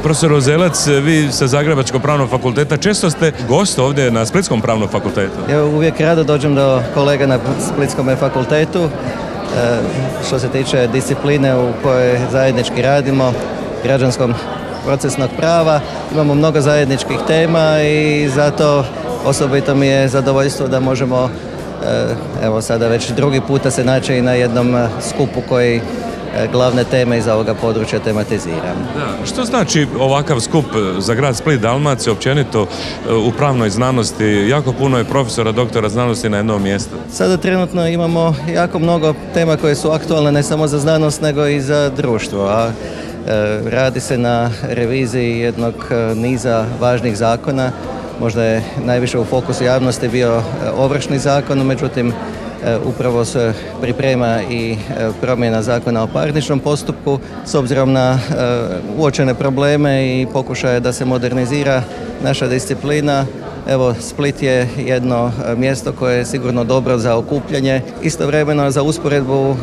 Profesor Uzelac, vi sa Zagrebačkog pravnog fakulteta, često ste gost ovdje na Splitskom pravnom fakultetu. Ja uvijek rado dođem do kolega na Splitskom fakultetu. Što se tiče discipline u kojoj zajednički radimo, građanskog procesnog prava, imamo mnogo zajedničkih tema i zato osobito mi je zadovoljstvo da možemo, evo sada već drugi puta se naći i na jednom skupu koji glavne teme iz ovoga područja tematiziram. Da. Što znači ovakav skup za grad Split, Dalmacije, općenito u pravnoj znanosti? Jako puno je profesora, doktora znanosti na jednom mjestu. Sada trenutno imamo jako mnogo tema koje su aktualne ne samo za znanost nego i za društvo, a radi se na reviziji jednog niza važnih zakona. Možda je najviše u fokusu javnosti bio Ovršni zakon, međutim upravo se priprema i promjena zakona o parničnom postupku s obzirom na uočene probleme i pokušaje da se modernizira naša disciplina. Evo, Split je jedno mjesto koje je sigurno dobro za okupljanje, istovremeno za usporedbu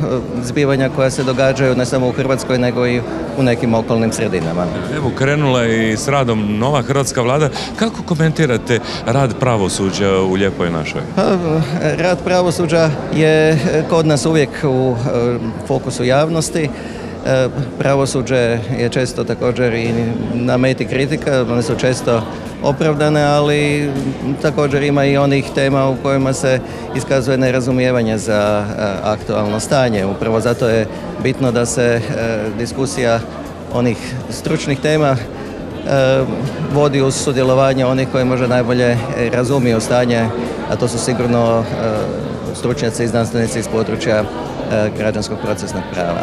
zbivanja koja se događaju ne samo u Hrvatskoj nego i u nekim okolnim sredinama. Evo, krenula je i s radom nova hrvatska vlada. Kako komentirate rad pravosuđa u Lijepoj našoj? Rad pravosuđa je kod nas uvijek u fokusu javnosti. Pravosuđe je često također i na meti kritika, one su često opravdane, ali također ima i onih tema u kojima se iskazuje nerazumijevanje za aktualno stanje. Upravo zato je bitno da se diskusija onih stručnih tema vodi uz sudjelovanje onih koji možda najbolje razumiju stanje, a to su sigurno stručnjaci i znanstvenici iz područja građanskog procesnog prava.